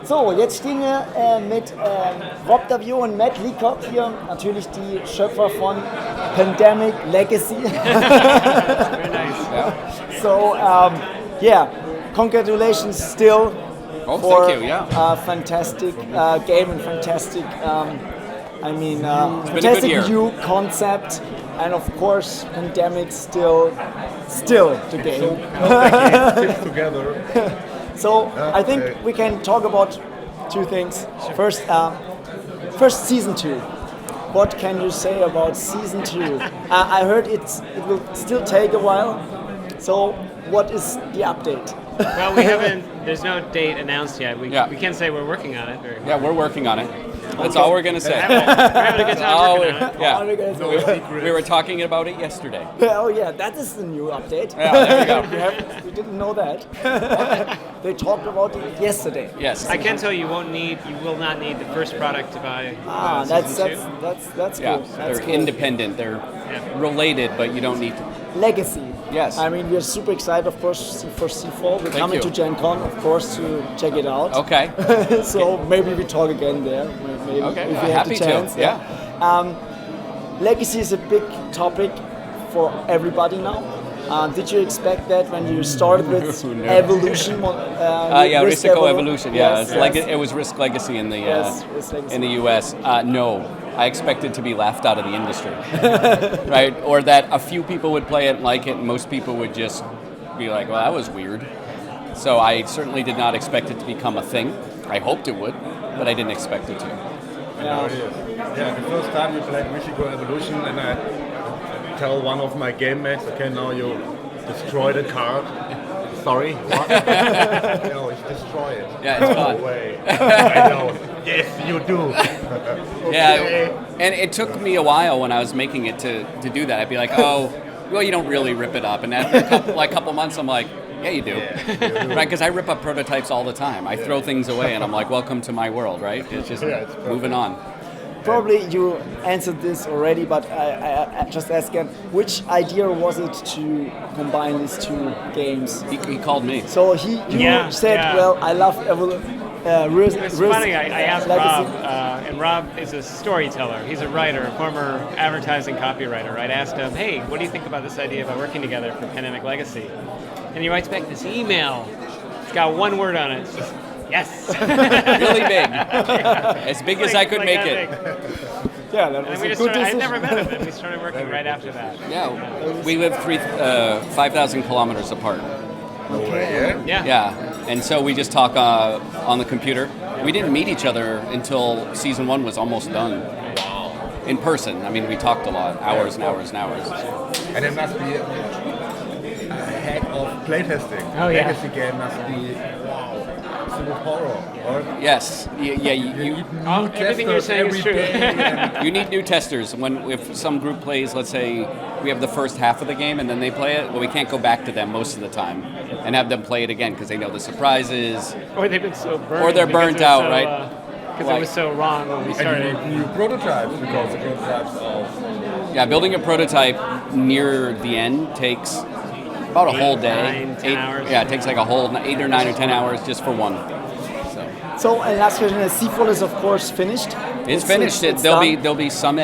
So, jetzt stehen wir mit Rob Daviau und Matt Leacock hier, natürlich die Schöpfer von Pandemic Legacy. Very nice. Yeah. So, yeah, congratulations still Oh, for thank you. Yeah. fantastic game and fantastic, been a good fantastic year. new concept, and of course, Pandemic still the game. Fits together. So I think we can talk about two things. First season 2. What can you say about season 2? I heard it will still take a while. So what is the update? Well, we haven't. There's no date announced yet. We can't say we're working on it. Yeah, we're working on it. That's all we're going to say. We're having a good time working on it. Yeah. We were talking about it yesterday. Oh yeah, that is the new update. Yeah, there we go. We didn't know that. They talked about it yesterday. Yes. I can tell you you will not need the first product to buy. That's season 2. that's Yeah, cool. That's they're cool. independent. They're related, but you don't need to. Legacy. Yes. I mean, we're super excited, of course, for C4. We're coming you. to Gen Con, of course, to check it out. Okay. So maybe we talk again there. Maybe Okay. if we have Happy the chance. to. Yeah. Legacy is a big topic for everybody now. Did you expect that when you started with No. Evolution? Risk Evolution. Yeah, Yes, it's like yes. it was Risk Legacy in the Yes, Risk Legacy. in the U.S. No, I expected to be laughed out of the industry, right? Or that a few people would play it and like it, and most people would just be like, "Well, that was weird." So I certainly did not expect it to become a thing. I hoped it would, but I didn't expect it to. Yeah, the first time we played Michigo Evolution, and I tell one of my game mates, okay, now you destroy the card. Sorry, what? No, it's destroy it. Yeah, it's No gone. way. I know. Yes, you do. Yeah, and it took me a while when I was making it to do that. I'd be like, oh, well, you don't really rip it up. And after a couple months, I'm like, yeah, you do. Right, because I rip up prototypes all the time. I throw things away, and I'm like, welcome to my world, right? It's just moving on. Probably you answered this already, but I just ask again, which idea was it to combine these two games? He called me. So you said, well, I love Risk. It's funny, I asked Rob, Legacy. and Rob is a storyteller. He's a writer, a former advertising copywriter, right? I asked him, hey, what do you think about this idea about working together for Pandemic Legacy? And he writes back this email. It's got one word on it. It's just, yes. Really big. As big as I could make it. Yeah, that And was we a just good started, I decision. never met him, and we started working right after that. Yeah, we live 5,000 kilometers apart. Okay. Yeah. And so we just talk on the computer. We didn't meet each other until season 1 was almost done. Wow. In person. I mean, we talked a lot, hours and hours and hours. And it must be a heck of playtesting. Oh, yeah. Legacy game must be absolute horror. Or Yes. you need Everything you're testers saying is every true. day and You need new testers. If some group plays, let's say we have the first half of the game and then they play it, well, we can't go back to them most of the time and have them play it again because they know the surprises. Or they've been so burnt. Or they're because burnt it was out, so, right? Because it was so wrong when we and started. you need new prototypes because the prototypes are Yeah, building a prototype near the end takes about a whole day. 9, 10 hours. Yeah, it takes like a whole 8 or 9 or 10 hours just for one. So, last question: C4 is of course finished. It's finished. It's There'll be some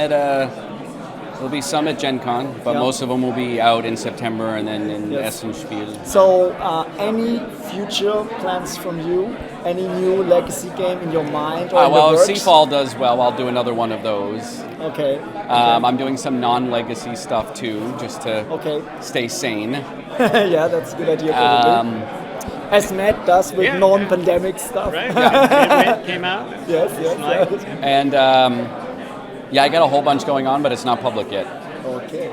at Gen Con, but most of them will be out in September and then in Essen Spiel. So, any future plans from you? Any new Legacy game in your mind? Or in the Well, works? Seafall does well. I'll do another one of those. Okay. I'm doing some non-legacy stuff too, just to Okay. stay sane. Yeah, that's a good idea. Probably. As Matt does with non-pandemic stuff. Right? It came out. Yes. And I got a whole bunch going on, but it's not public yet. Okay,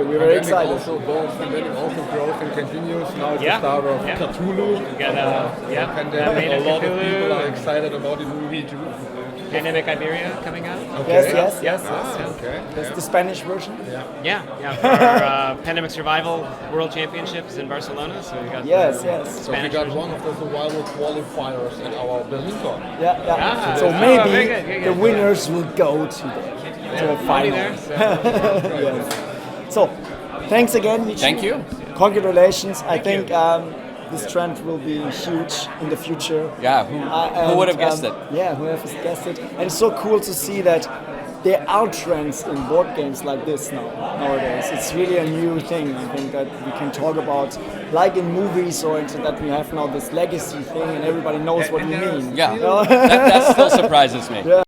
we're very excited. Pandemic also grows and continues. Now it's Yeah. the start of Yeah. Cthulhu. We got Pandemic. A lot of people are excited about the movie too. Pandemic Iberia coming out. Yes. Okay. That's the Spanish version. Yeah. For our Pandemic Survival World Championships in Barcelona. So we got Yes. So we Spanish got version. one of the survival qualifiers at our Berlin Con. Yeah. So Oh, maybe very good. the winners will go to the final. There, so. Yes. So, thanks again. Michi. Thank you. Congratulations. I think this trend will be huge in the future. Yeah, who would have guessed it? Yeah, who would have guessed it? And it's so cool to see that there are trends in board games like this nowadays. It's really a new thing. I think that we can talk about, like in movies, or that we have now this legacy thing, and everybody knows what we mean. Yeah, that still surprises me. Yeah.